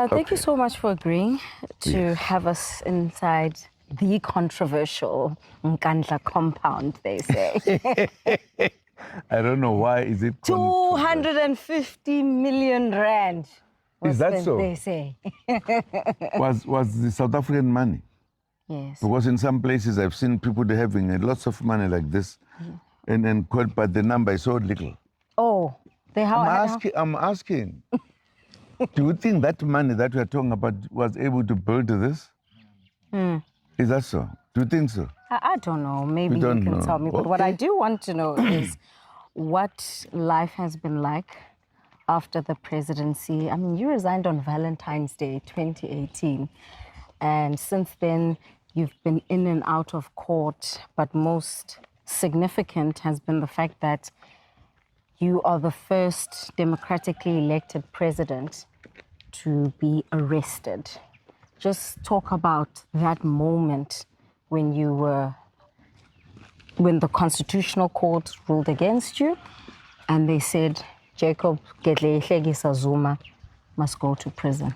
Thank you so much for agreeing to have us inside the controversial Nkandla compound, they say. I don't know why is it 250 million rand. Is that so? They say. was the South African money? Yes. Because in some places I've seen people having lots of money like this, but the number is so little. Oh, I'm asking. Do you think that money that we are talking about was able to build this? Is that so? Do you think so? I don't know. Maybe you can tell me. But what I do want to know is what life has been like after the presidency. I mean, you resigned on Valentine's Day 2018. And since then, you've been in and out of court. But most significant has been the fact that you are the first democratically elected president to be arrested. Just talk about that moment when when the Constitutional Court ruled against you and they said, Jacob Zuma must go to prison.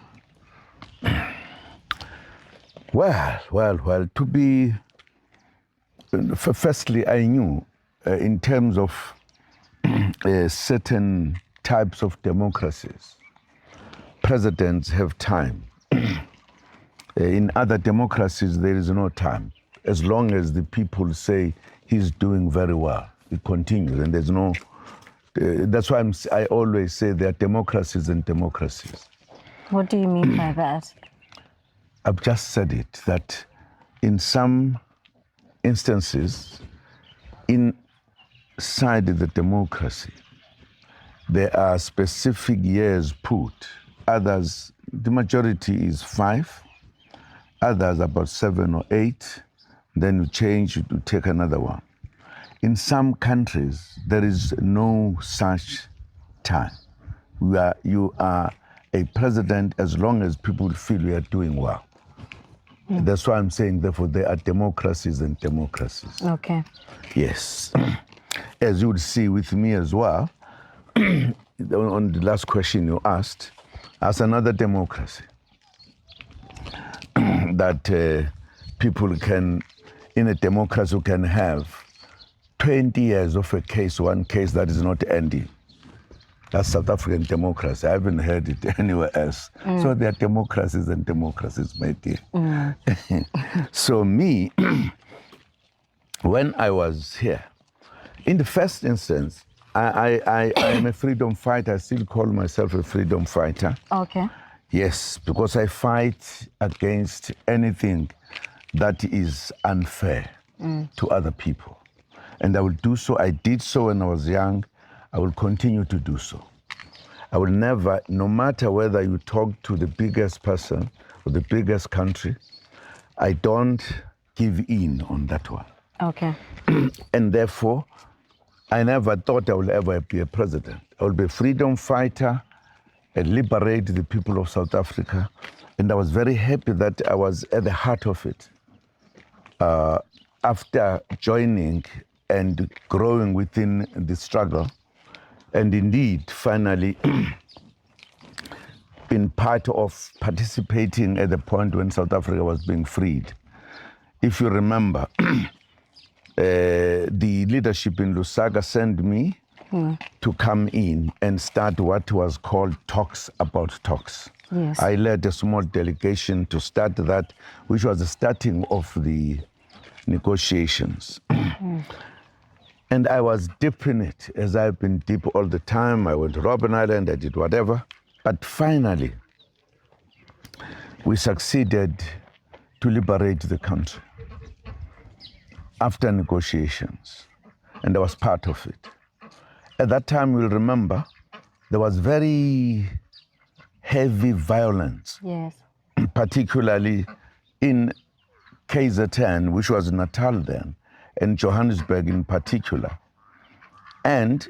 Well, to be, firstly, I knew in terms of certain types of democracies, presidents have time. In other democracies, there is no time. As long as the people say he's doing very well, it continues, and there's no. That's why I always say there are democracies and democracies. What do you mean by that? I've just said it, that in some instances, inside the democracy, there are specific years put. Others, the majority is 5, others about 7 or 8, then you change to take another one. In some countries, there is no such time. You are a president as long as people feel you are doing well. That's why I'm saying, therefore, there are democracies and democracies. Okay. Yes. As you would see with me as well, on the last question you asked, as another democracy, that people can, in a democracy, can have 20 years of a case, one case that is not ending. That's South African democracy. I haven't heard it anywhere else. So there are democracies and democracies, my dear. So me, when I was here, in the first instance, I am a freedom fighter. I still call myself a freedom fighter. Okay. Yes, because I fight against anything that is unfair to other people. And I will do so. I did so when I was young. I will continue to do so. I will never, no matter whether you talk to the biggest person or the biggest country, I don't give in on that one. Okay. And therefore, I never thought I will ever be a president. I will be a freedom fighter and liberate the people of South Africa. And I was very happy that I was at the heart of it. After joining and growing within the struggle, and indeed, finally, been part of participating at the point when South Africa was being freed. If you remember, the leadership in Lusaka sent me to come in and start what was called talks about talks. Yes. I led a small delegation to start that, which was the starting of the negotiations. And I was deep in it, as I've been deep all the time. I went to Robben Island, I did whatever. But finally, we succeeded to liberate the country after negotiations. And I was part of it. At that time, you'll remember, there was very heavy violence. Yes. Particularly in KZN, which was Natal then, and Johannesburg in particular. And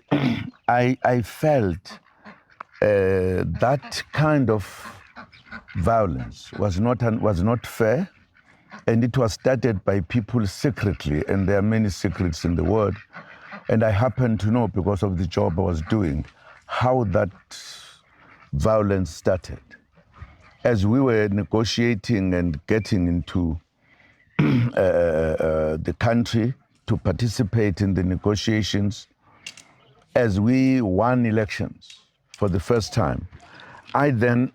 I felt that kind of violence was not fair, and it was started by people secretly, and there are many secrets in the world. And I happened to know, because of the job I was doing, how that violence started. as we were negotiating and getting into the country to participate in the negotiations, as we won elections for the first time, I then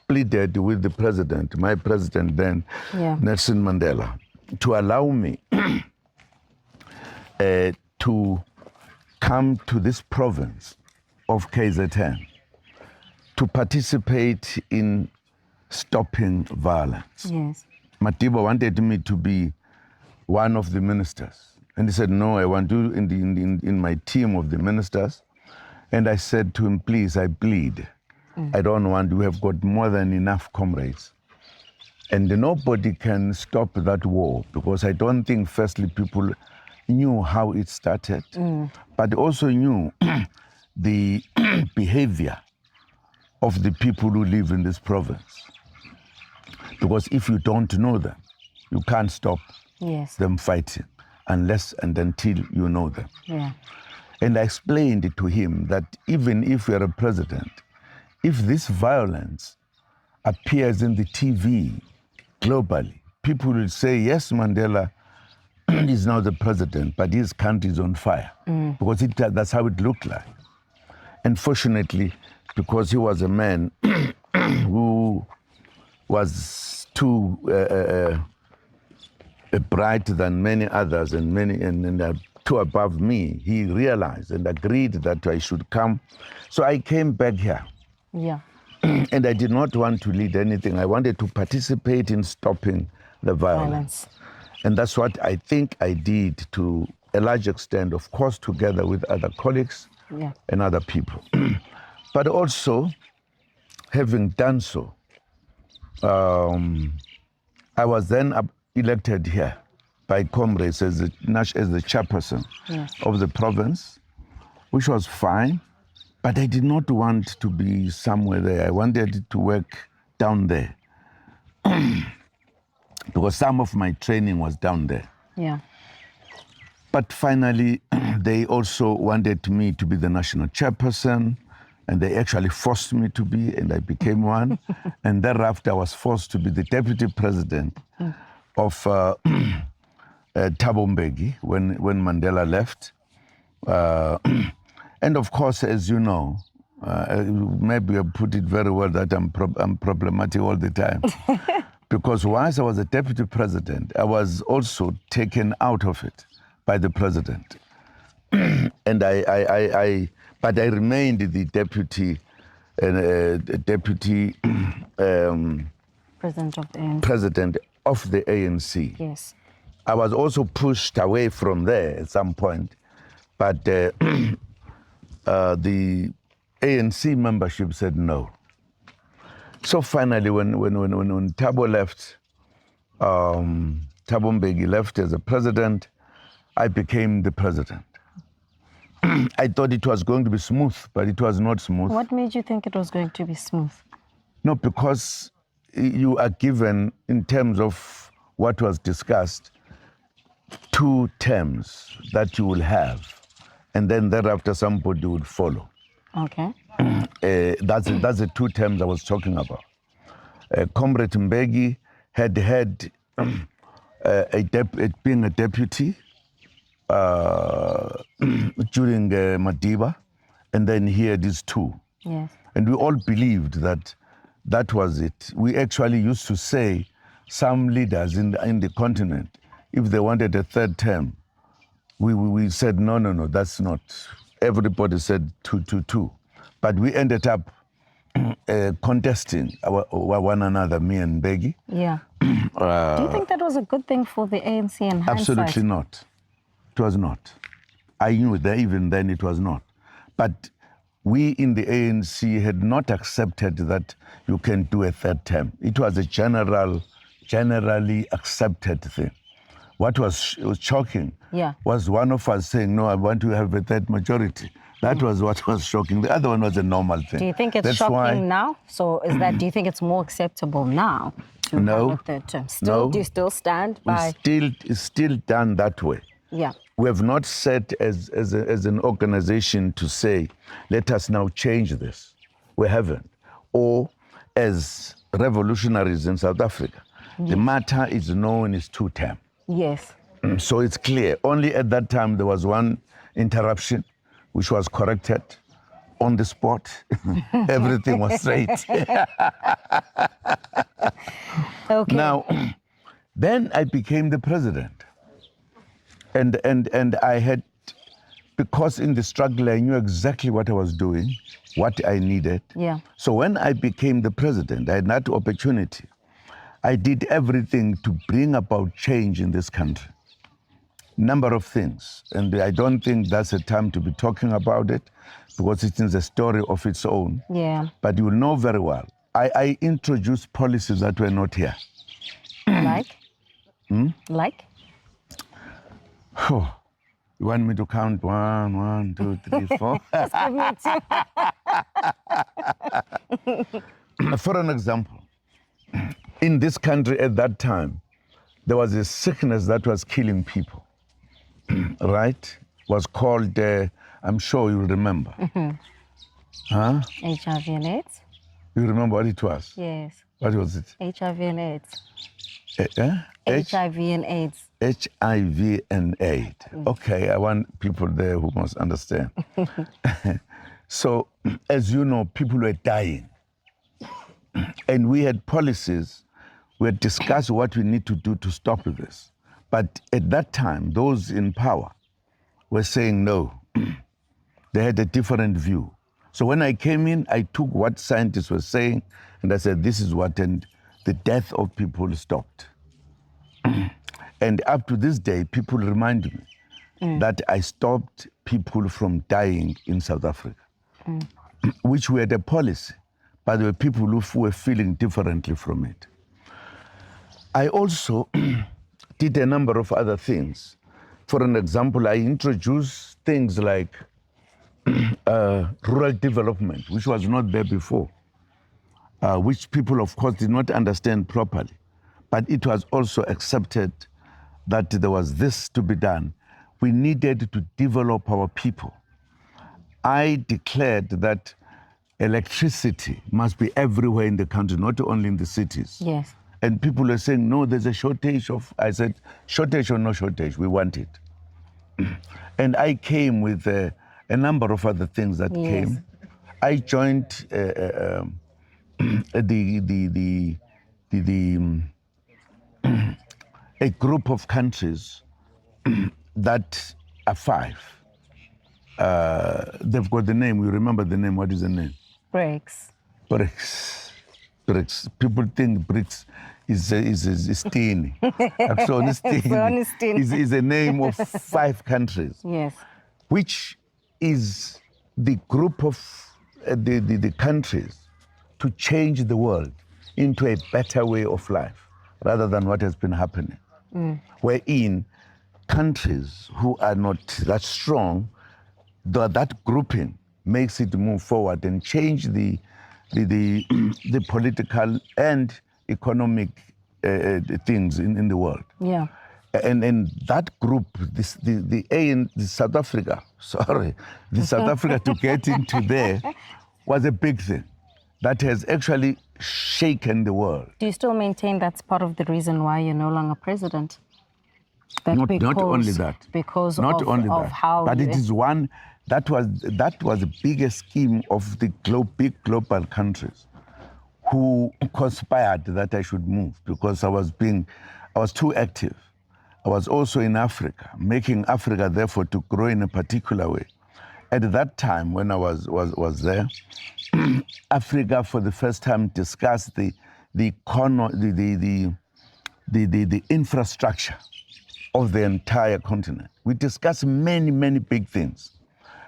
pleaded with the president, my president then, Nelson Mandela, to allow me to come to this province of KZN to participate in stopping violence. Yes. Matiba wanted me to be one of the ministers. And he said, no, I want you in my team of the ministers. And I said to him, please, I plead. I don't want, we have got more than enough comrades. And nobody can stop that war, because I don't think, firstly, people knew how it started, but also knew the behavior of the people who live in this province. Because if you don't know them, you can't stop them fighting unless and until you know them. Yeah. And I explained to him that even if you're a president, if this violence appears in the TV globally, people will say, yes, Mandela is now the president, but his country is on fire, because that's how it looked like. And fortunately, because he was a man who was too bright than many others and too above me, he realized and agreed that I should come. So I came back here. Yeah. And I did not want to lead anything. I wanted to participate in stopping the violence. And that's what I think I did to a large extent, of course, together with other colleagues and other people. But also, having done so, I was then elected here by comrades as the chairperson of the province, which was fine. But I did not want to be somewhere there. I wanted to work down there because some of my training was down there. Yeah. But finally, they also wanted me to be the national chairperson, and they actually forced me to be, and I became one. And thereafter, I was forced to be the deputy president of Thabo Mbeki when Mandela left. And of course, as you know, maybe I put it very well that I'm problematic all the time. Because once I was a deputy president, I was also taken out of it by the president. And but I remained the deputy president of the ANC. Yes. I was also pushed away from there at some point, but the ANC membership said no. So finally, when Thabo left, Thabo Mbeki left as a president, I became the president. I thought it was going to be smooth, but it was not smooth. What made you think it was going to be smooth? No, because you are given, in terms of what was discussed, 2 terms that you will have, and then thereafter somebody would follow. Okay. That's the 2 terms I was talking about. Comrade Mbeki had being a deputy during Madiba, and then he had these 2. Yes. And we all believed that that was it. We actually used to say, some leaders in the continent, if they wanted a 3rd term, we said, no, that's not. Everybody said 2. But we ended up contesting one another, me and Mbeki. Yeah. Do you think that was a good thing for the ANC in hindsight? Absolutely not. It was not. I knew that even then it was not. But we in the ANC had not accepted that you can do a 3rd term. It was a generally accepted thing. What was shocking was one of us saying, no, I want to have a 3rd majority. That was what was shocking. The other one was a normal thing. Do you think it's shocking now? So do you think it's more acceptable now to have a 3rd term? Do you still stand by? It's still done that way. Yeah. We have not set as an organization to say, let us now change this. We haven't. Or as revolutionaries in South Africa. Yes. The matter is known as two-term. Yes. So it's clear. Only at that time there was one interruption, which was corrected on the spot. Everything was straight. Okay. Now, then I became the president. And I had, because in the struggle I knew exactly what I was doing, what I needed. Yeah. So when I became the president, I had that opportunity. I did everything to bring about change in this country. Number of things, and I don't think that's a time to be talking about it because it is a story of its own. Yeah. But you will know very well. I introduced policies that were not here. Like? Like? Oh, you want me to count 1, 2, 3, 4? Just give me two. For an example, in this country at that time, there was a sickness that was killing people, right? Was called, I'm sure you remember. Huh? HIV and AIDS? You remember what it was? Yes. What was it? HIV and AIDS. HIV and AIDS. HIV and AIDS. Okay, I want people there who must understand. So, as you know, people were dying. And we had policies, we had discussed what we need to do to stop this. But at that time, those in power were saying no. They had a different view. So when I came in, I took what scientists were saying, and I said, this is what, and the death of people stopped. And up to this day, people remind me that I stopped people from dying in South Africa, which we had a policy, but there were people who were feeling differently from it. I also did a number of other things. For an example, I introduced things like rural development, which was not there before, which people, of course, did not understand properly. But it was also accepted that there was this to be done. We needed to develop our people. I declared that electricity must be everywhere in the country, not only in the cities. Yes. And people are saying, no, there's a shortage of, I said, shortage or no shortage, we want it. And I came with a number of other things that came. I joined a group of countries that are 5. They've got the name, we remember the name, what is the name? Brics. Brics. Brics. People think Brics is teeny. Actually, is a name of 5 countries. Yes. Which is the group of the countries to change the world into a better way of life rather than what has been happening. Wherein countries who are not that strong, that grouping makes it move forward and change the political and economic things in the world. Yeah. And that group, the South Africa, the South Africa to get into there was a big thing that has actually shaken the world. Do you still maintain that's part of the reason why you're no longer president? Not only that. Because not of, only of that, how but it is one that was the biggest scheme of the big global countries who conspired that I should move because I was too active. I was also in Africa, making Africa therefore to grow in a particular way. At that time, when I was there, Africa for the first time discussed the infrastructure of the entire continent. We discussed many, many big things.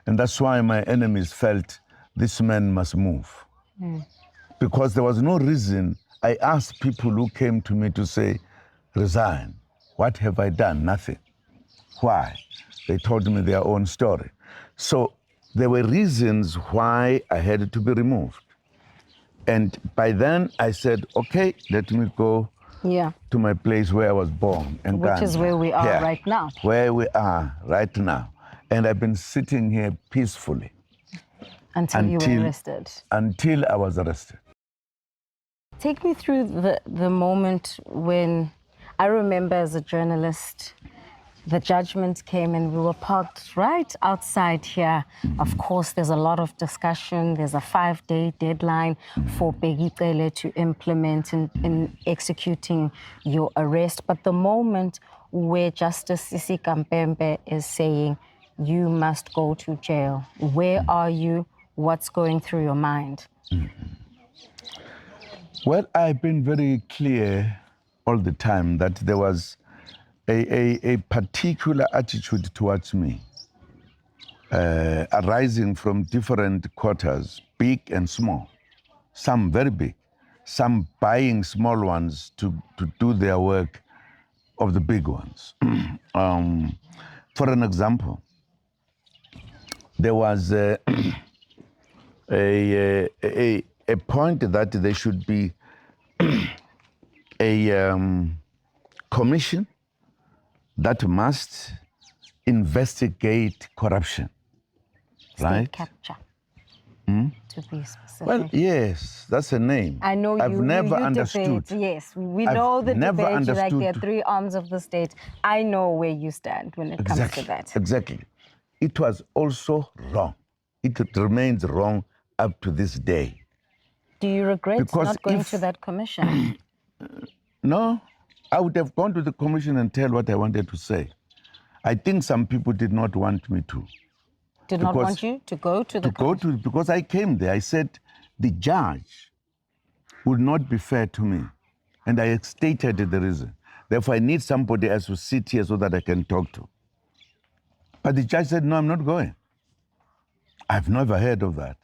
And that's why my enemies felt this man must move. Because there was no reason. I asked people who came to me to say, resign. What have I done? Nothing. Why? They told me their own story. So there were reasons why I had to be removed. And by then I said, okay, let me go to my place where I was born. Which is where we are right now. Where we are right now. And I've been sitting here peacefully. Until you were arrested. Until I was arrested. Take me through the moment when I remember as a journalist, the judgment came and we were parked right outside here. Of course, there's a lot of discussion. There's a 5-day deadline for Mbheki to implement in executing your arrest. But the moment where Justice Sisi Kampembe is saying, you must go to jail, where are you? What's going through your mind? Well, I've been very clear all the time that there was a particular attitude towards me arising from different quarters, big and small, some very big, some buying small ones to do their work of the big ones. For an example, there was a point that there should be a commission that must investigate corruption, right? State capture, to be specific. Well, yes, that's a name. I know I've never you understood. debate. Yes, we know the never debate. Like understood. there are three arms of the state. I know where you stand when it comes to that. Exactly. It was also wrong. It remains wrong up to this day. Do you regret not going to that commission? No, I would have gone to the commission and tell what I wanted to say. I think some people did not want me to. Did not want you to go to the commission? Because I came there. I said the judge would not be fair to me. And I stated the reason. Therefore, I need somebody else to sit here so that I can talk to. But the judge said, no, I'm not going. I've never heard of that.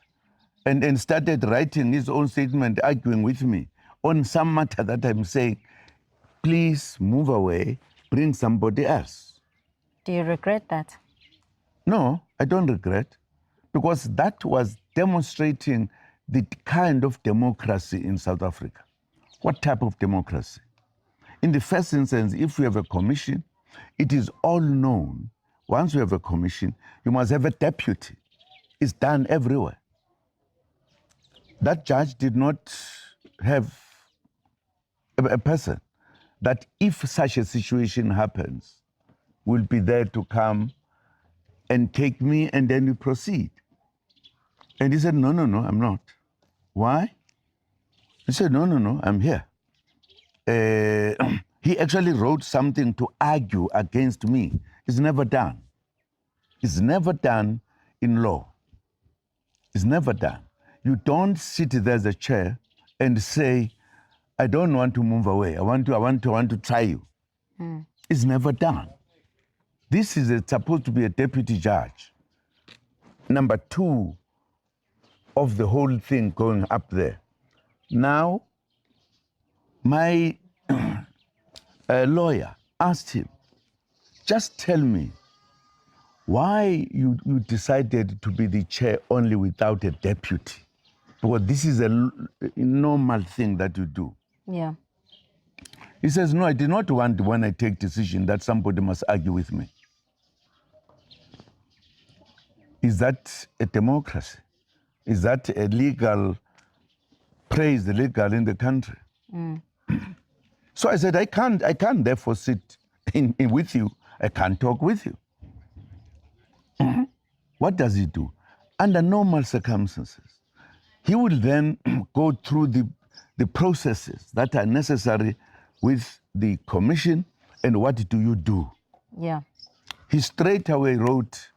And started writing his own statement, arguing with me on some matter that I'm saying, please move away, bring somebody else. Do you regret that? No, I don't regret, because that was demonstrating the kind of democracy in South Africa. What type of democracy? In the first instance, if we have a commission, it is all known. Once you have a commission, you must have a deputy. It's done everywhere. That judge did not have a person that if such a situation happens, will be there to come and take me and then we proceed. And he said, no, I'm not. Why? He said, no, I'm here. He actually wrote something to argue against me. It's never done. It's never done in law. It's never done. You don't sit there as a chair and say, I don't want to move away. I want to try you. It's never done. This is supposed to be a deputy judge. Number two of the whole thing going up there. Now, my lawyer asked him, just tell me why you decided to be the chair only without a deputy. Because this is a normal thing that you do. Yeah. He says, no, I did not want when I take decision that somebody must argue with me. Is that a democracy? Is that a legal, praise legal in the country? So I said, I can't therefore sit in with you. I can't talk with you. What does he do? Under normal circumstances, he will then go through the processes that are necessary with the commission and what do you do? Yeah. He straight away wrote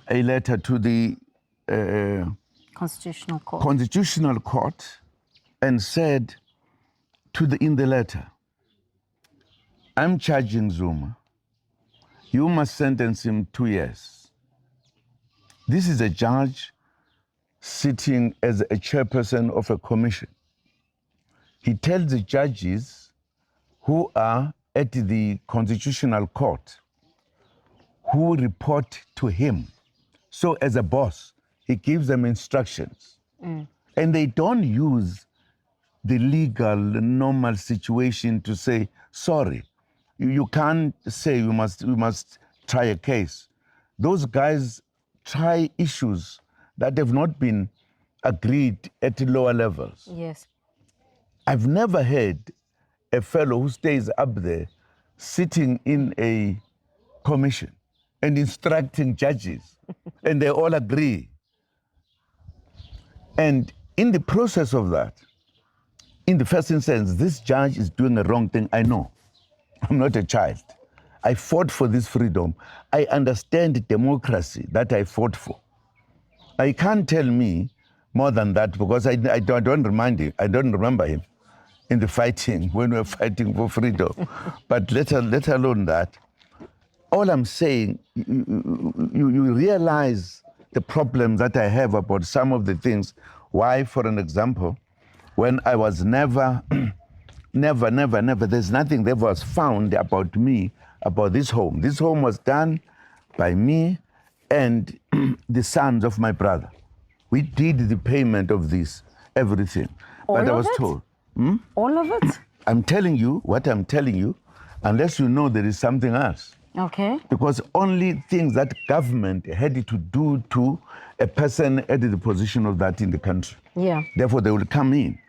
a letter to the Constitutional Court and said in the letter, I'm charging Zuma. You must sentence him 2 years. This is a judge sitting as a chairperson of a commission. He tells the judges who are at the Constitutional Court, who report to him. So as a boss, he gives them instructions. And they don't use the legal, normal situation to say, sorry, you can't say we must try a case. Those guys try issues that have not been agreed at lower levels. Yes. I've never heard a fellow who stays up there sitting in a commission and instructing judges, and they all agree. And in the process of that, in the first instance, this judge is doing a wrong thing. I know. I'm not a child. I fought for this freedom. I understand democracy that I fought for. I can't tell me more than that because I don't remember him in the fighting when we were fighting for freedom. But let alone that. All I'm saying, you realize the problems that I have about some of the things. Why, for an example, when I was never, there's nothing that was found about me, about this home. This home was done by me and the sons of my brother. We did the payment of this, everything. But I was told. All of it? I'm telling you what I'm telling you, unless you know there is something else. Okay. Because only things that government had to do to a person at the position of that in the country. Yeah. Therefore, they will come in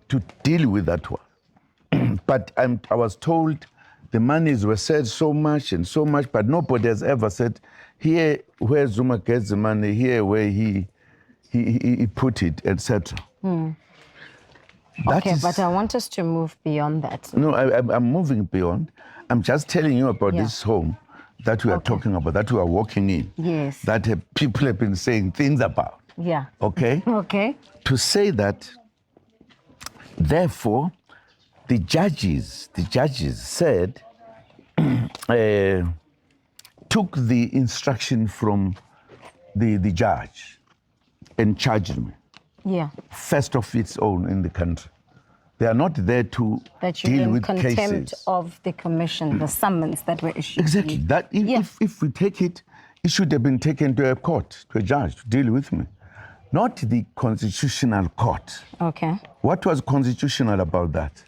to deal with that one. But I was told the monies were said so much and so much, but nobody has ever said, here where Zuma gets the money, here where he put it, etc. Okay, but I want us to move beyond that. No, I'm moving beyond. I'm just telling you about this home that we are talking about, that we are walking in. Yes. That people have been saying things about. Yeah. Okay? Okay. To say that, therefore, the judges said, took the instruction from the judge and charged me. Yeah. First of its own in the country. They are not there to deal with cases. That you're in contempt of the commission, the summons that were issued. Exactly. That if we take it, it should have been taken to a court, to a judge, to deal with me. Not the constitutional court. Okay. What was constitutional about that?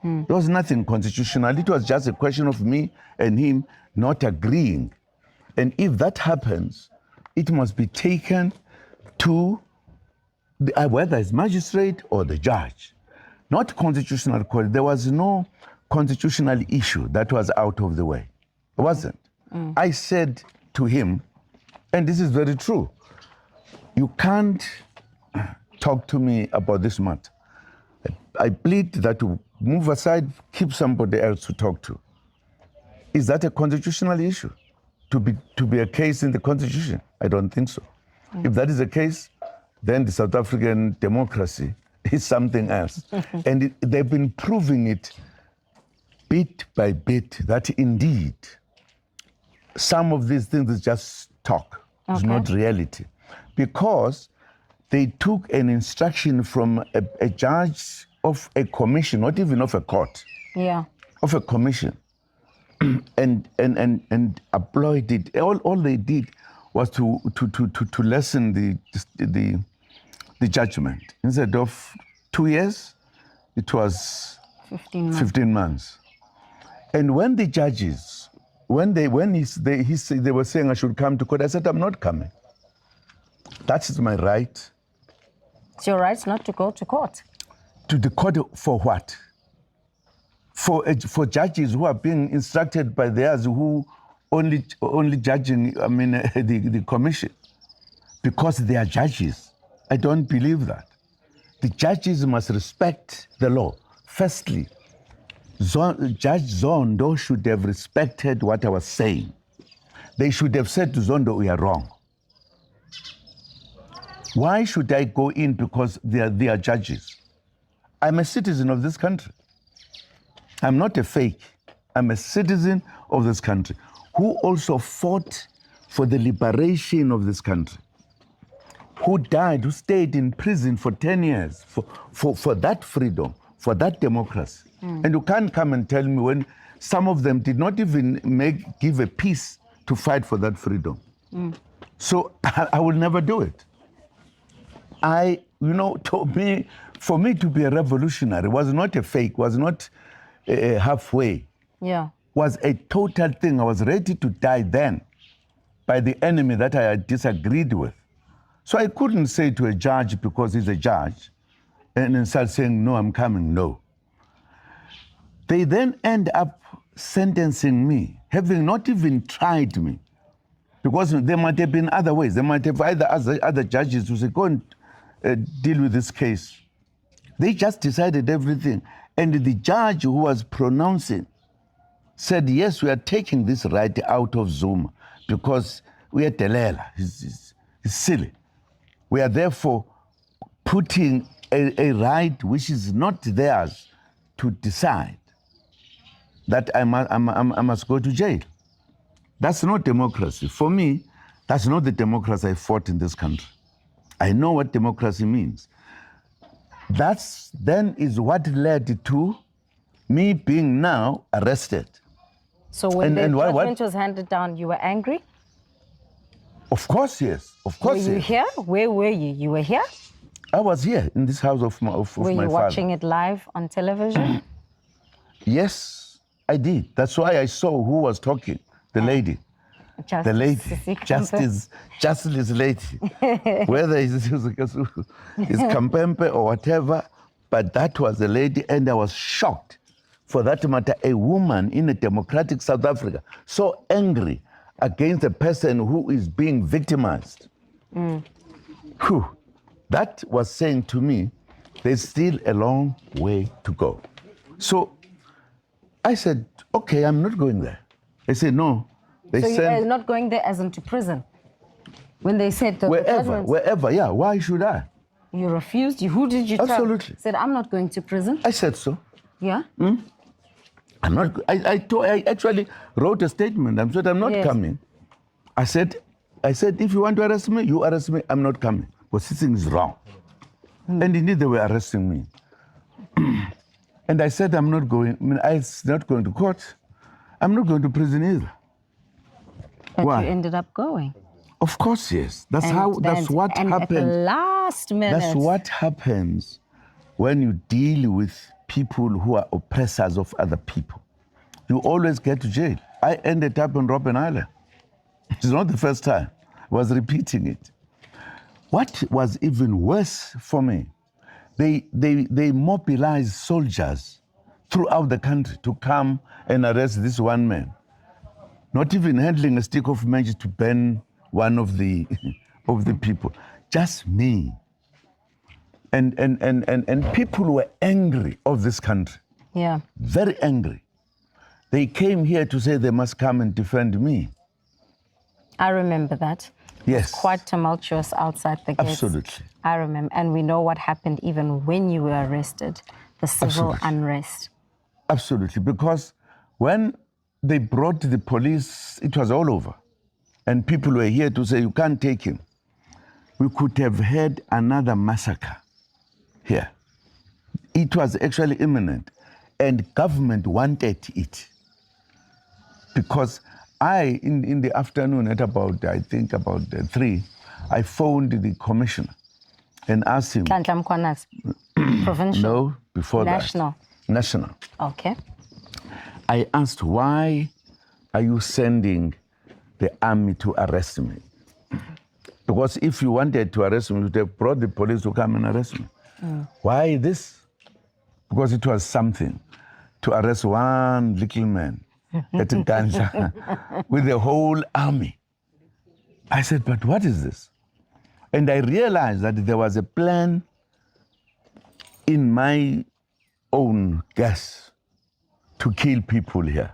There was nothing constitutional. It was just a question of me and him not agreeing. And if that happens, it must be taken to whether it's magistrate or the judge. Not constitutional court. There was no constitutional issue that was out of the way. It wasn't. I said to him, and this is very true, you can't talk to me about this matter. I plead that to move aside, keep somebody else to talk to. Is that a constitutional issue? To be a case in the Constitution? I don't think so. If that is the case, then the South African democracy is something else. And they've been proving it bit by bit that indeed some of these things is just talk. Okay. It's not reality. Because they took an instruction from a judge of a commission, not even of a court. Yeah. Of a commission. and employed it. All they did was to lessen the judgment. Instead of 2 years, it was 15 months. And when the judges, they were saying I should come to court, I said, I'm not coming. That is my right. It's your right not to go to court. To the court for what? For judges who are being instructed by theirs who only judging, the commission. Because they are judges. I don't believe that. The judges must respect the law. Firstly, Judge Zondo should have respected what I was saying. They should have said to Zondo, we are wrong. Why should I go in because they are judges? I'm a citizen of this country. I'm not a fake. I'm a citizen of this country who also fought for the liberation of this country, who died, who stayed in prison for 10 years for that freedom, for that democracy. And you can't come and tell me when some of them did not even give a peace to fight for that freedom. So I will never do it. For me to be a revolutionary was not a fake, was not halfway. Yeah. Was a total thing. I was ready to die then by the enemy that I had disagreed with. So I couldn't say to a judge, because he's a judge, and then start saying, no, I'm coming, no. They then end up sentencing me, having not even tried me. Because there might have been other ways. There might have other judges who say, go and deal with this case. They just decided everything. And the judge who was pronouncing said, yes, we are taking this right out of Zuma because we are Delela. He's silly. We are therefore putting a right which is not theirs to decide that I must go to jail. That's not democracy. For me, that's not the democracy I fought in this country. I know what democracy means. That's then is what led to me being now arrested. So when the judgment was handed down, you were angry? Of course, yes. Of course, Were you here? Where were you? You were here? I was here in this house of my father. Were you watching it live on television? Yes, I did. That's why I saw who was talking, the lady. The lady, Justice Lady, whether it's Kampempe or whatever, but that was the lady, and I was shocked. For that matter, a woman in a democratic South Africa, so angry against a person who is being victimized. Whew. That was saying to me, there's still a long way to go. So I said, okay, I'm not going there. They said, no. So you are not going there as into prison? When they said the wherever, yeah. Why should I? You refused? Who did you tell? Absolutely. Said, I'm not going to prison? I said so. Yeah? I'm not. I actually wrote a statement. I said, I'm not coming. I said, if you want to arrest me, you arrest me. I'm not coming. Because this thing is wrong. And indeed, they were arresting me. And I said, I'm not going. I mean, I'm not going to court. I'm not going to prison either. But Why? you ended up going. Of course, yes. That's what happened. At the last minute. That's what happens when you deal with people who are oppressors of other people. You always get to jail. I ended up in Robben Island. It's not the first time. I was repeating it. What was even worse for me, they mobilized soldiers throughout the country to come and arrest this one man. Not even handling a stick of match to burn one of the people. Just me. And people were angry of this country. Yeah. Very angry. They came here to say they must come and defend me. I remember that. Yes. It was quite tumultuous outside the gates. Absolutely. I remember. And we know what happened even when you were arrested, the civil unrest. Absolutely. Because when they brought the police, it was all over. And people were here to say, you can't take him. We could have had another massacre here. It was actually imminent. And government wanted it. Because in the afternoon at about 3, I phoned the commissioner and asked him. Provincial? No, before National. that. National. Okay. I asked, why are you sending the army to arrest me? Because if you wanted to arrest me, you would have brought the police to come and arrest me. Why this? Because it was something to arrest one little man at Nkandla with the whole army. I said, but what is this? And I realized that there was a plan in my own guess to kill people here.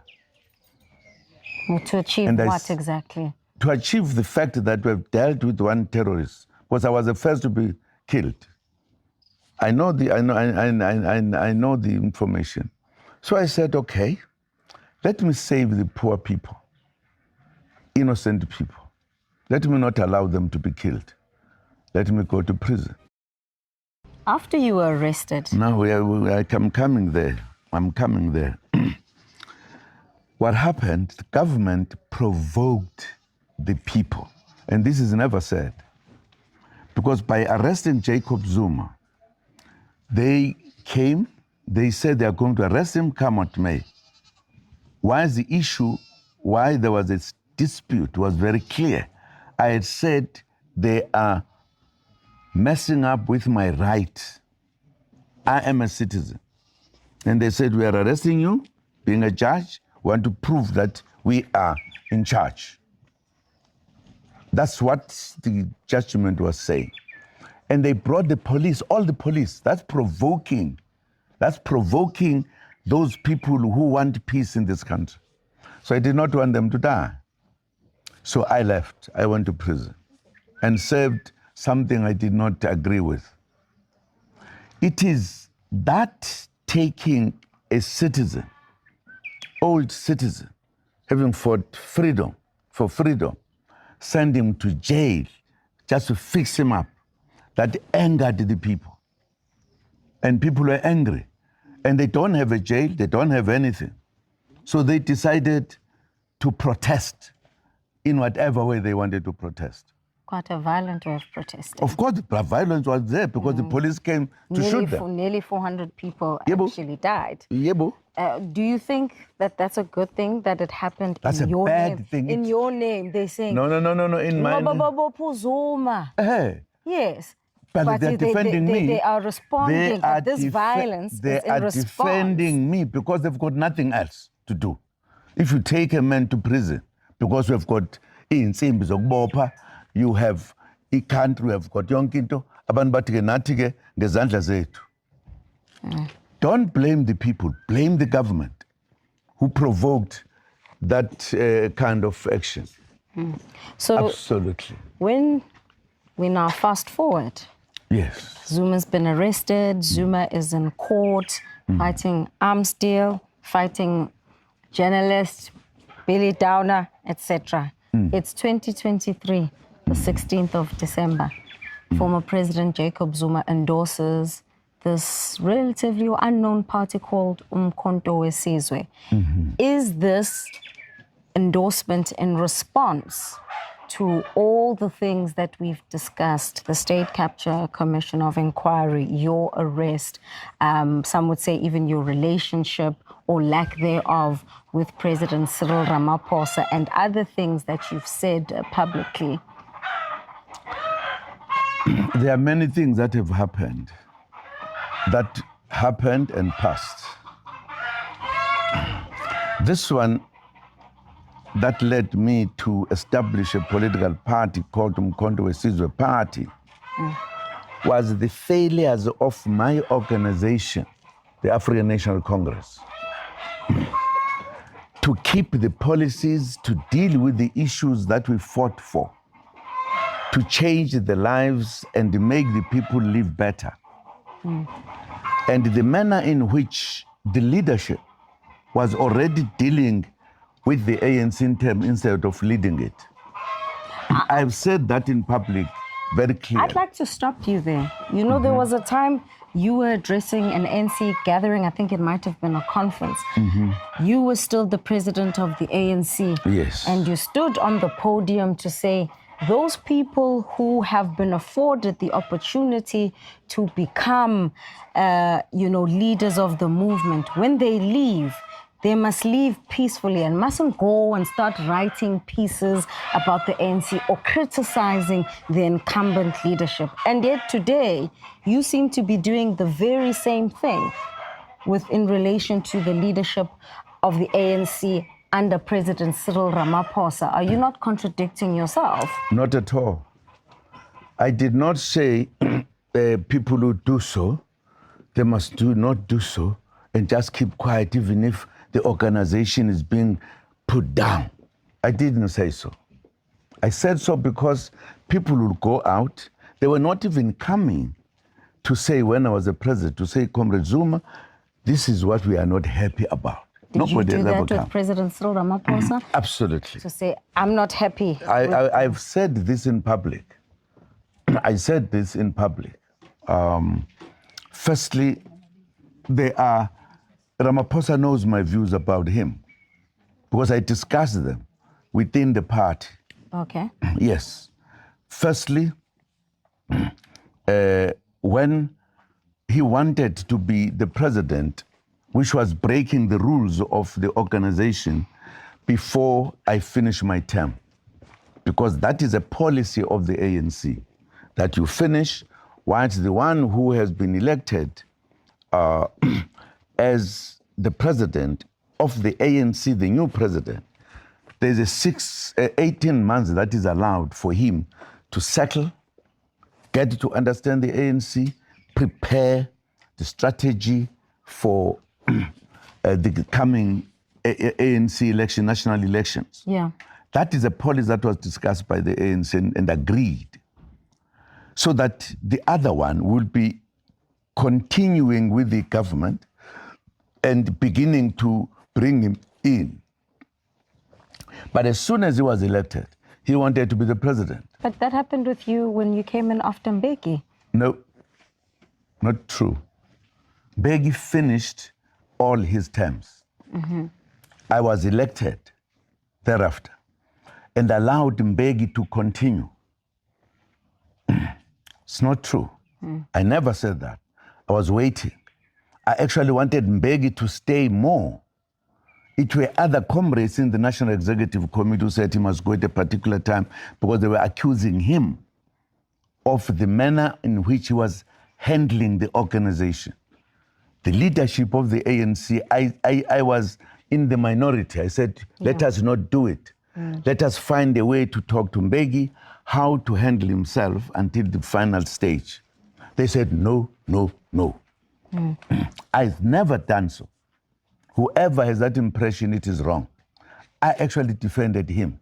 To achieve what exactly? To achieve the fact that we've dealt with one terrorist, because I was the first to be killed. I know the information. So I said, okay, let me save the poor people, innocent people. Let me not allow them to be killed. Let me go to prison. After you were arrested? No, I'm coming there. I'm coming there. What happened, the government provoked the people. And this is never said. Because by arresting Jacob Zuma, they came, they said they are going to arrest him, come what may. Why is the issue, why there was a dispute was very clear. I had said they are messing up with my right I am a citizen. And they said, we are arresting you, being a judge, want to prove that we are in charge. That's what the judgment was saying. And they brought the police, all the police. That's provoking. That's provoking those people who want peace in this country. So I did not want them to die. So I left. I went to prison and served something I did not agree with. It is that taking a citizen, old citizen, having fought freedom, for freedom, send him to jail just to fix him up, that angered the people. And people were angry. And they don't have a jail, they don't have anything. So they decided to protest in whatever way they wanted to protest. Quite a violent way of protesting. Of course, the violence was there because the police came to shoot them. Nearly 400 people actually died. Yebo. Do you think that that's a good thing that it happened that's in your name? That's a bad thing. In your name, they're saying... No, in my name. Zuma. Hey. Yes. But they're defending me. They are responding at this violence. They are defending me because they've got nothing else to do. If you take a man to prison, because we've got insimbi zokubopha, you have a country, we have got yonke into, abantu bathi ke nathi ke ngezandla zethu. Don't blame the people, blame the government who provoked that kind of action. So absolutely. When we now fast forward, yes, Zuma's been arrested, Zuma is in court, fighting arms deal, fighting journalists, Billy Downer, etc. It's 2023, the 16th of December. Former President Jacob Zuma endorses this relatively unknown party called Umkhonto weSizwe. Is this endorsement in response to all the things that we've discussed, the State Capture Commission of Inquiry, your arrest, some would say even your relationship or lack thereof with President Cyril Ramaphosa and other things that you've said publicly? There are many things that have happened and passed. This one that led me to establish a political party called Umkhonto weSizwe Party was the failures of my organization, the African National Congress, to keep the policies, to deal with the issues that we fought for, to change the lives and make the people live better. And the manner in which the leadership was already dealing with the ANC in term instead of leading it. I've said that in public very clearly. I'd like to stop you there. You know, there was a time you were addressing an ANC gathering, I think it might have been a conference. You were still the president of the ANC. Yes. And you stood on the podium to say, those people who have been afforded the opportunity to become, leaders of the movement, when they leave, they must leave peacefully and mustn't go and start writing pieces about the ANC or criticizing the incumbent leadership. And yet today, you seem to be doing the very same thing in relation to the leadership of the ANC under President Cyril Ramaphosa. Are you not contradicting yourself? Not at all. I did not say people who do so, they must not do so and just keep quiet even if the organization is being put down. I didn't say so. I said so because people would go out. They were not even coming to say, when I was the president, to say, Comrade Zuma, this is what we are not happy about. Did you do that with President Cyril Ramaphosa? Absolutely. To say, I'm not happy. I've said this in public. I said this in public. Firstly, Ramaphosa knows my views about him because I discussed them within the party. Okay. Yes. Firstly, when he wanted to be the president, which was breaking the rules of the organization before I finish my term, because that is a policy of the ANC, that you finish once the one who has been elected as the president of the ANC, the new president, there's a 18 months that is allowed for him to settle, get to understand the ANC, prepare the strategy for the coming ANC election, national elections. Yeah. That is a policy that was discussed by the ANC and agreed, so that the other one will be continuing with the government and beginning to bring him in. But as soon as he was elected, he wanted to be the president. But that happened with you when you came in after Mbheki. No, not true. Mbheki finished all his terms. Mm-hmm. I was elected thereafter and allowed Mbheki to continue. It's not true. I never said that. I was waiting. I actually wanted Mbheki to stay more. It were other comrades in the National Executive Committee who said he must go at a particular time because they were accusing him of the manner in which he was handling the organization. The leadership of the ANC, I was in the minority. I said, let us not do it. Let us find a way to talk to Mbheki, how to handle himself until the final stage. They said, no, no, no. I've never done so. Whoever has that impression, it is wrong. I actually defended him.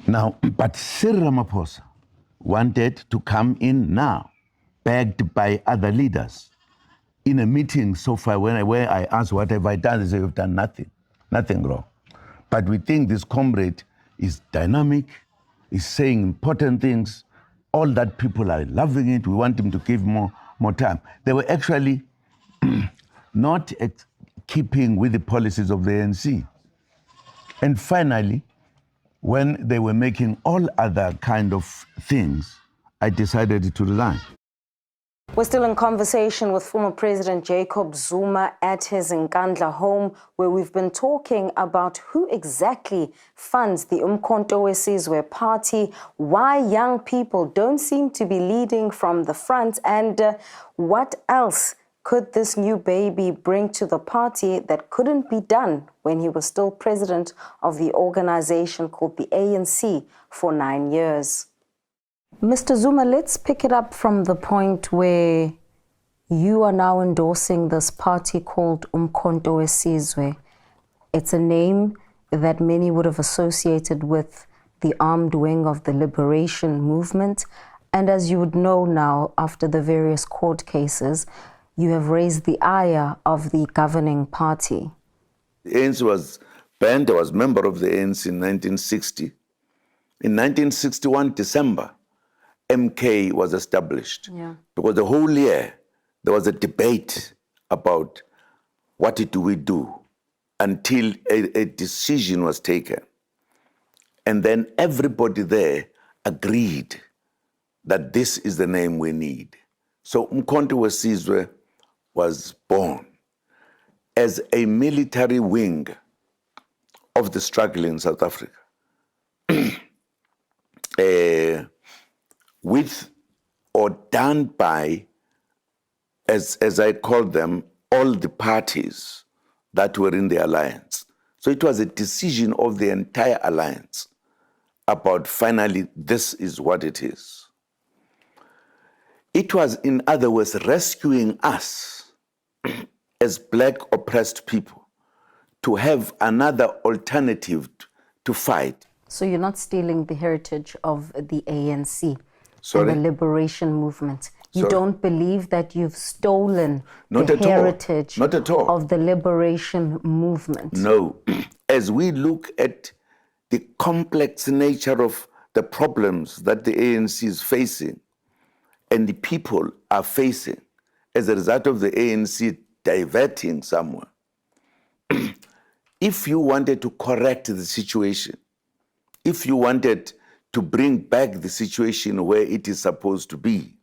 Now, but Cyril Ramaphosa wanted to come in now, backed by other leaders. In a meeting so far, where I asked, what have I done? They say, you've done nothing, nothing wrong. But we think this comrade is dynamic, is saying important things, all that people are loving it. We want him to give more time. They were actually not keeping with the policies of the ANC. And finally, when they were making all other kind of things, I decided to resign. We're still in conversation with former President Jacob Zuma at his Nkandla home, where we've been talking about who exactly funds the Umkhonto weSizwe party, why young people don't seem to be leading from the front, and what else could this new baby bring to the party that couldn't be done when he was still president of the organization called the ANC for 9 years. Mr. Zuma, let's pick it up from the point where you are now endorsing this party called Umkhonto weSizwe. It's a name that many would have associated with the armed wing of the liberation movement. And as you would know now, after the various court cases, you have raised the ire of the governing party. The ANC was banned. I was member of the ANC in 1960. In 1961, December, MK was established. Because the whole year there was a debate about what do we do until a decision was taken. And then everybody there agreed that this is the name we need. So Umkhonto weSizwe was born as a military wing of the struggle in South Africa. With or done by, as I call them, all the parties that were in the alliance. So it was a decision of the entire alliance about finally this is what it is. It was, in other words, rescuing us as black oppressed people to have another alternative to fight. So you're not stealing the heritage of the ANC? Sorry? And the liberation movement. You Sorry? don't believe that you've stolen Not the at all. heritage Not at all. of the liberation movement? No. As we look at the complex nature of the problems that the ANC is facing and the people are facing as a result of the ANC diverting somewhere, if you wanted to correct the situation, if you wanted to bring back the situation where it is supposed to be,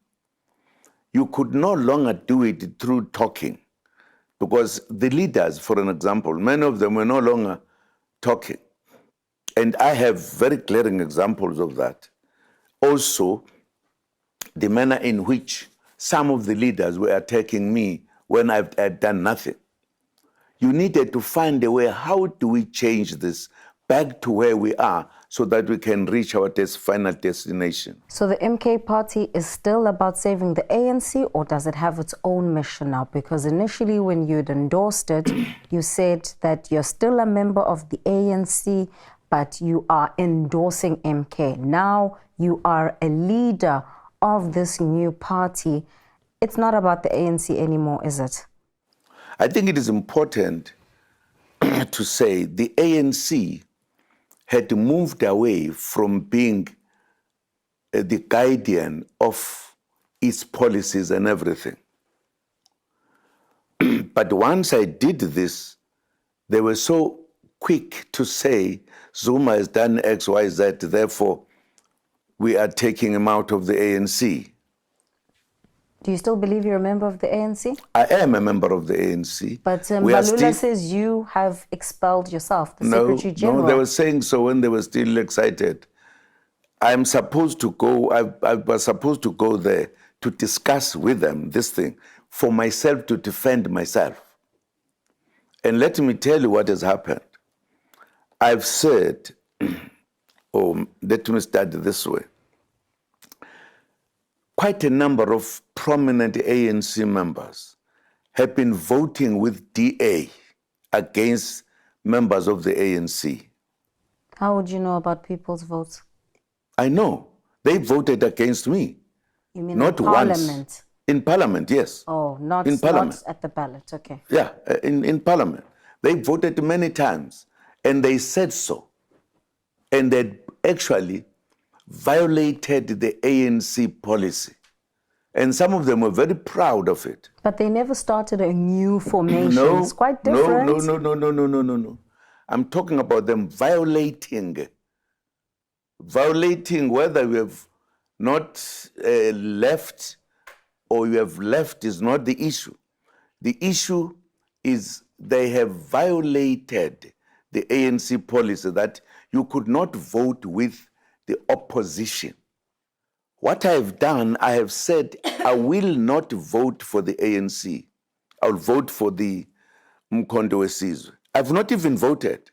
you could no longer do it through talking, because the leaders, for an example, many of them were no longer talking. And I have very glaring examples of that. Also, the manner in which some of the leaders were attacking me when I've done nothing. You needed to find a way, how do we change this back to where we are so that we can reach our final destination? So the MK party is still about saving the ANC, or does it have its own mission now? Because initially when you'd endorsed it, you said that you're still a member of the ANC, but you are endorsing MK. Now you are a leader of this new party. It's not about the ANC anymore, is it? I think it is important to say the ANC had moved away from being the guardian of its policies and everything. But once I did this, they were so quick to say, Zuma has done X, Y, Z, therefore we are taking him out of the ANC. Do you still believe you're a member of the ANC? I am a member of the ANC. But Balula says you have expelled yourself, the Secretary General. No, they were saying so when they were still excited. I'm supposed to go, I was supposed to go there to discuss with them this thing for myself, to defend myself. And let me tell you what has happened. I've said, let me start this way. Quite a number of prominent ANC members have been voting with DA against members of the ANC. How would you know about people's votes? I know. They voted against me. You mean not in Parliament? Once. In Parliament, yes. Oh, not at the ballot, okay. Yeah, in Parliament. They voted many times, and they said so. And they actually violated the ANC policy. And some of them were very proud of it. But they never started a new formation. No, it's quite different. No. I'm talking about them violating whether you have not left or you have left is not the issue. The issue is they have violated the ANC policy that you could not vote with the opposition. What I have done, I have said, I will not vote for the ANC. I'll vote for the Umkhonto weSizwe. I've not even voted.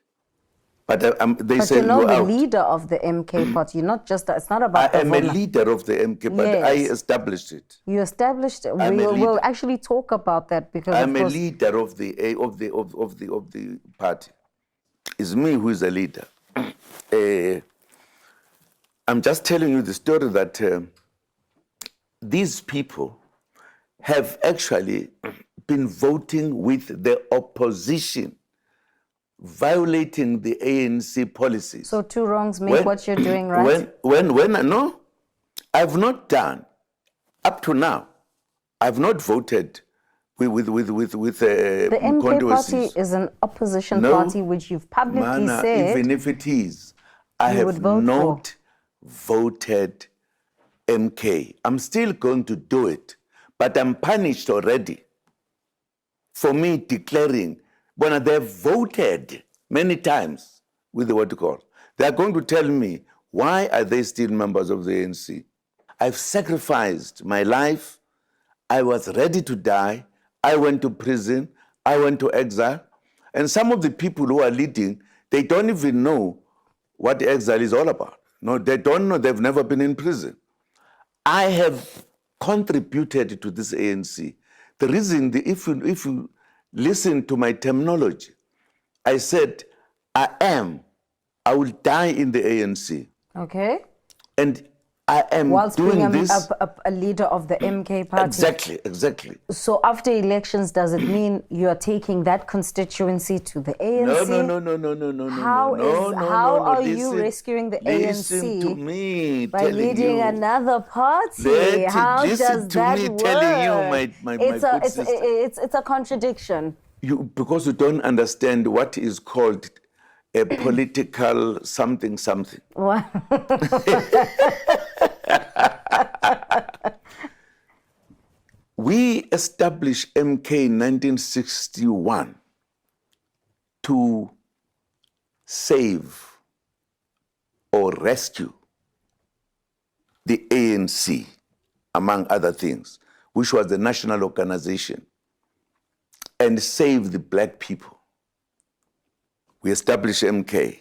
But they say you're the leader of the MK party. You're not just, it's not about I am a leader of the MK, but yes. I established it. You established it. We'll actually talk about that because I'm a leader of the party. It's me who is a leader. I'm just telling you the story that these people have actually been voting with the opposition, violating the ANC policies. So two wrongs make what you're doing right? No, I've not done, up to now, I've not voted with the MK party is an opposition party which you've publicly said. Even if it is, I have not voted MK. I'm still going to do it, but I'm punished already for me declaring when they've voted many times with what you call. They're going to tell me, why are they still members of the ANC? I've sacrificed my life. I was ready to die. I went to prison. I went to exile. And some of the people who are leading, they don't even know what exile is all about. No, they don't know. They've never been in prison. I have contributed to this ANC. The reason, if you listen to my terminology, I said, I will die in the ANC. Okay. And I am whilst doing being this. a leader of the MK party. Exactly. So after elections, does it mean you are taking that constituency to the ANC? No. How are you rescuing the ANC? Listen to me. By leading another party. How does that work? Telling you my it's a contradiction. Because you don't understand what is called a political something. What? We established MK in 1961 to save or rescue the ANC, among other things. which was the national organization, and save the black people. We established MK.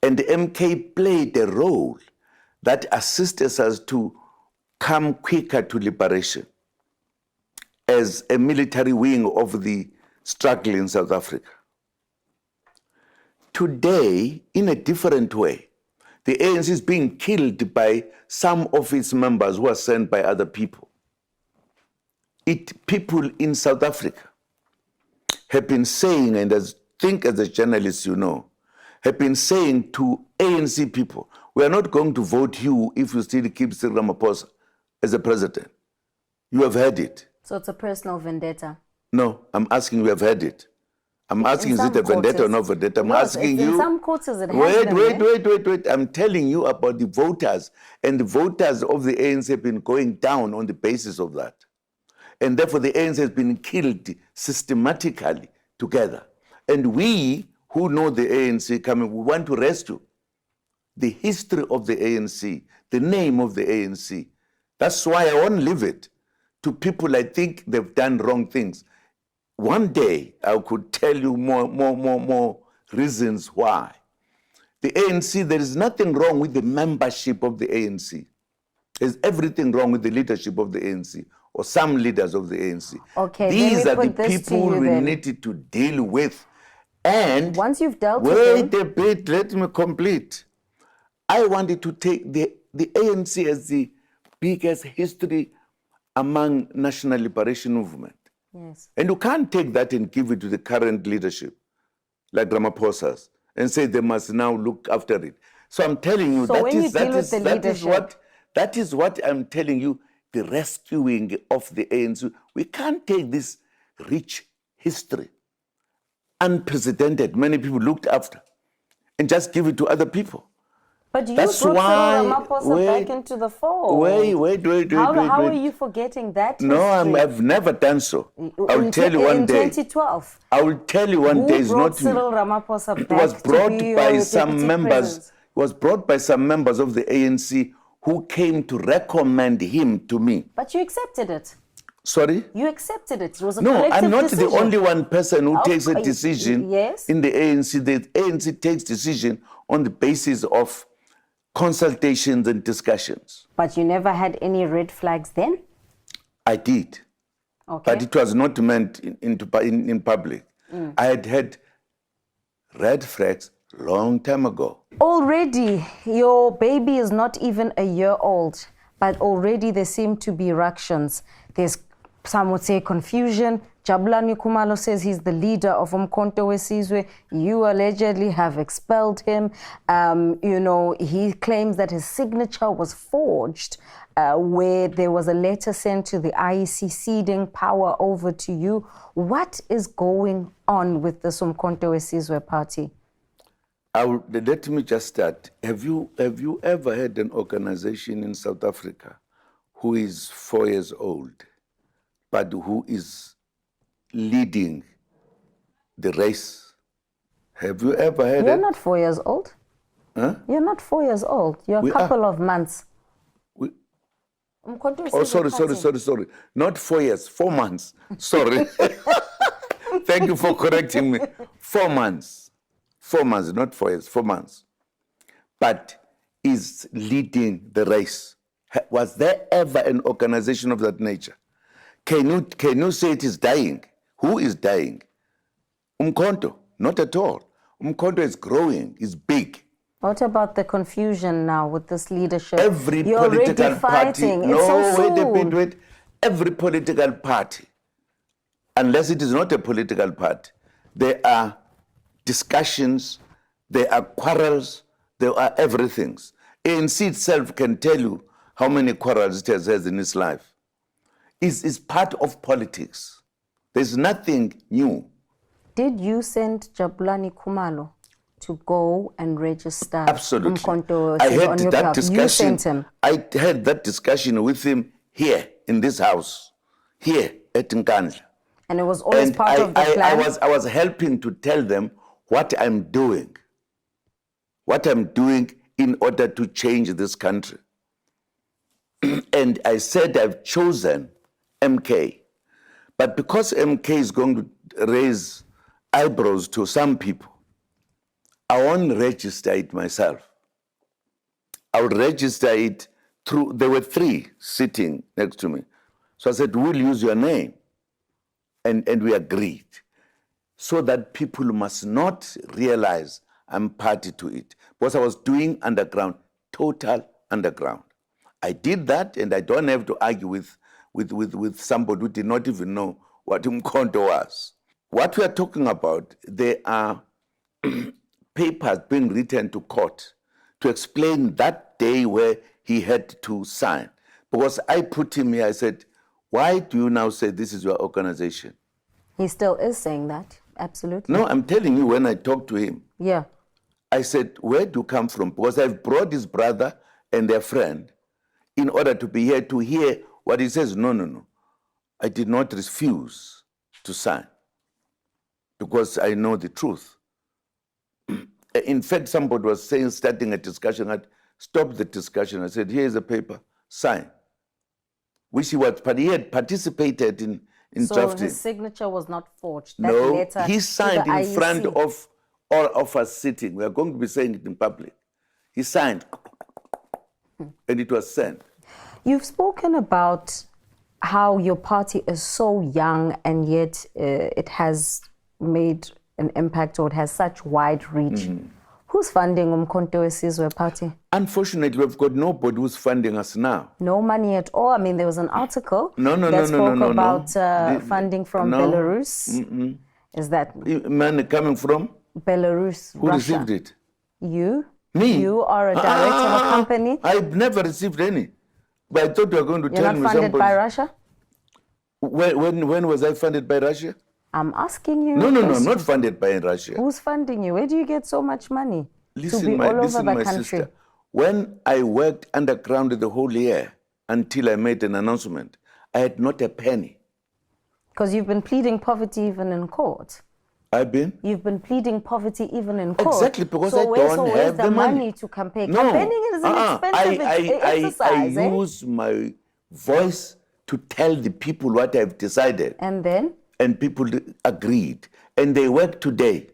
And the MK played a role that assisted us to come quicker to liberation as a military wing of the struggle in South Africa. Today, in a different way, the ANC is being killed by some of its members who are sent by other people. People in South Africa have been saying, and as a journalist you know, have been saying to ANC people, we are not going to vote you if you still keep Ramaphosa as a president. You have heard it. So it's a personal vendetta? No, I'm asking you have heard it. I'm asking, is it a vendetta or not vendetta? I'm asking you. In some quarters it has Wait. I'm telling you about the voters. And the voters of the ANC have been going down on the basis of that. And therefore the ANC has been killed systematically together. And we who know the ANC coming, we want to rescue the history of the ANC, the name of the ANC. That's why I won't leave it to people I think they've done wrong things. One day, I could tell you more reasons why. The ANC, there is nothing wrong with the membership of the ANC. There's everything wrong with the leadership of the ANC, or some leaders of the ANC. Okay, these are the people we need to deal with. And once you've dealt with them... Wait a bit, let me complete. I wanted to take the ANC as the biggest history among national liberation movement. Yes. And you can't take that and give it to the current leadership, like Ramaphosa's, and say they must now look after it. So I'm telling you, that is what I'm telling you, the rescuing of the ANC. We can't take this rich history, unprecedented, many people looked after, and just give it to other people. But you brought Ramaphosa back into the fold. Wait. How are you forgetting that history? No, I've never done so. I will tell you one day. In 2012. I will tell you one day. It's not me. Ramaphosa it was brought by some members. It was brought by some members of the ANC who came to recommend him to me. But you accepted it. Sorry? You accepted it. It was a no, collective I'm not decision. the only one person who takes a decision yes. in the ANC. The ANC takes decision on the basis of consultations and discussions. But you never had any red flags then? I did. Okay. But it was not meant in public. I had red flags long time ago. Already, your baby is not even a year old, but already there seem to be ructions. There's, some would say, confusion. Jabulani Khumalo says he's the leader of Umkhonto weSizwe. You allegedly have expelled him. He claims that his signature was forged, where there was a letter sent to the IEC ceding power over to you. What is going on with the Umkhonto weSizwe party? Let me just start. Have you ever had an organization in South Africa who is 4 years old, but who is leading the race? Have you ever had You're not 4 years old. Huh? You're not 4 years old. You're a couple of months. Sorry. Not 4 years, 4 months. Sorry. Thank you for correcting me. 4 months. 4 months, not 4 years, 4 months. But is leading the race. Was there ever an organization of that nature? Can you say it is dying? Who is dying? Umkhonto? Not at all. Umkhonto is growing, is big. What about the confusion now with this leadership? Every You're political party. Wait. Every political party, unless it is not a political party, there are discussions, there are quarrels, there are everything. ANC itself can tell you how many quarrels it has had in its life. It's part of politics. There's nothing new. Did you send Jabulani Khumalo to go and register? Absolutely. Umkhonto I had on that discussion. You sent him. I had that discussion with him here in this house, here at Nkandla. And it was always part of the plan? I was helping to tell them what I'm doing in order to change this country. And I said I've chosen MK. But because MK is going to raise eyebrows to some people, I won't register it myself. I would register it through, there were 3 sitting next to me. So I said, we'll use your name. And we agreed. So that people must not realize I'm party to it. Because I was doing underground, total underground. I did that, and I don't have to argue with somebody who did not even know what Umkhonto was. What we are talking about, there are papers being written to court to explain that day where he had to sign. Because I put him here, I said, why do you now say this is your organization? He still is saying that, absolutely. No, I'm telling you, when I talked to him, yeah, I said, where do you come from? Because I've brought his brother and their friend in order to be here to hear what he says. No. I did not refuse to sign because I know the truth. In fact, somebody was saying, starting a discussion, I'd stop the discussion. I said, here's a paper, sign. Which he was, but he had participated in so drafting. So his signature was not forged? That no, letter he signed in IEC. front of all of us sitting. We are going to be saying it in public. He signed, and it was sent. You've spoken about how your party is so young, and yet it has made an impact, or it has such wide reach. Who's funding Umkhonto weSizwe Party? Unfortunately, we've got nobody who's funding us now. No money at all? I mean, there was an article that spoke about funding from Belarus. Is that money coming from? Belarus, Who Russia. Received it? You? Me? You are a director of a company? I've never received any. But I thought you were going to tell me something. You're not funded by Russia? When was I funded by Russia? I'm asking you. No, I'm not funded by Russia. Who's funding you? Where do you get so much money listen, to be all over the country? Sister. When I worked underground the whole year until I made an announcement, I had not a penny. Because you've been pleading poverty even in court. I've been? You've been pleading poverty even in court. Exactly, because I don't have the money to campaign? No. Campaigning is an expensive exercise. I use my voice to tell the people what I've decided. And then? And people agreed. And they work today.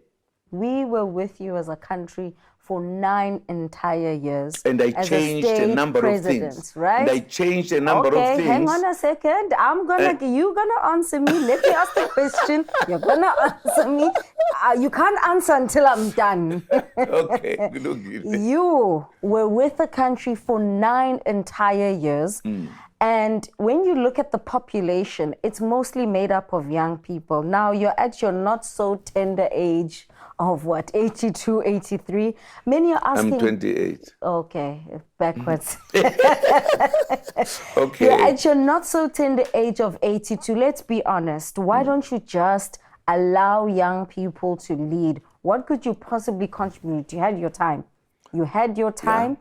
We were with you as a country for 9 entire years. And I changed a number of things. Right? And I changed a number of things. Okay, hang on a second. You're gonna answer me. Let me ask the question. You're gonna answer me. You can't answer until I'm done. Okay. You were with the country for 9 entire years. And when you look at the population, it's mostly made up of young people. Now you're at your not so tender age of what, 82, 83? Many are asking... I'm 28. Okay, backwards. Okay. You're at your not so tender age of 82. Let's be honest. Why don't you just allow young people to lead? What could you possibly contribute? You had your time.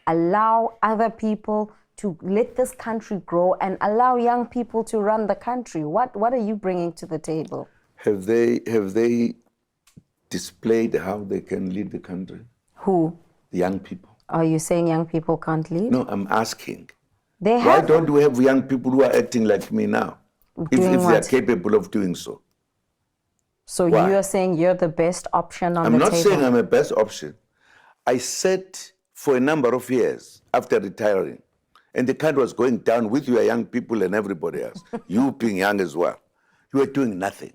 Allow other people to let this country grow and allow young people to run the country. What are you bringing to the table? Have they displayed how they can lead the country? Who? The young people. Are you saying young people can't lead? No, I'm asking. They have. Why don't we have young people who are acting like me now? If they are capable of doing so. So you are saying you're the best option on the table? I'm not saying I'm the best option. I sat for a number of years after retiring, and the country was going down with your young people and everybody else. You being young as well. You were doing nothing.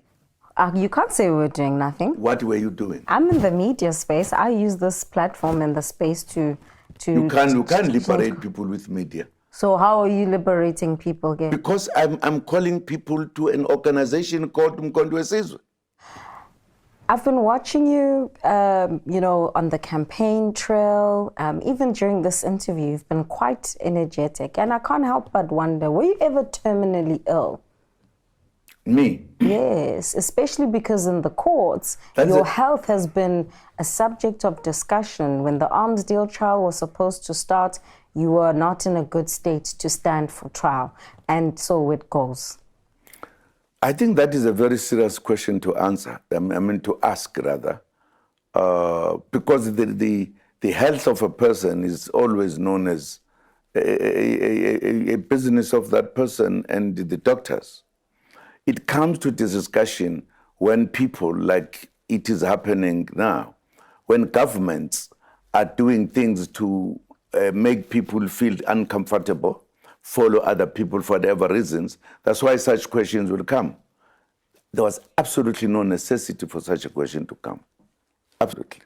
You can't say we were doing nothing. What were you doing? I'm in the media space. I use this platform and the space to You can't liberate people with media. So how are you liberating people again? Because I'm calling people to an organization called Umkhonto weSizwe. I've been watching you, on the campaign trail. Even during this interview, you've been quite energetic. And I can't help but wonder, were you ever terminally ill? Me? Yes, especially because in the courts, your health has been a subject of discussion. When the arms deal trial was supposed to start, you were not in a good state to stand for trial. And so it goes. I think that is a very serious question to answer. To ask rather, because the health of a person is always known as a business of that person and the doctors. It comes to this discussion when people, like it is happening now, when governments are doing things to make people feel uncomfortable, follow other people for whatever reasons. That's why such questions will come. There was absolutely no necessity for such a question to come. Absolutely.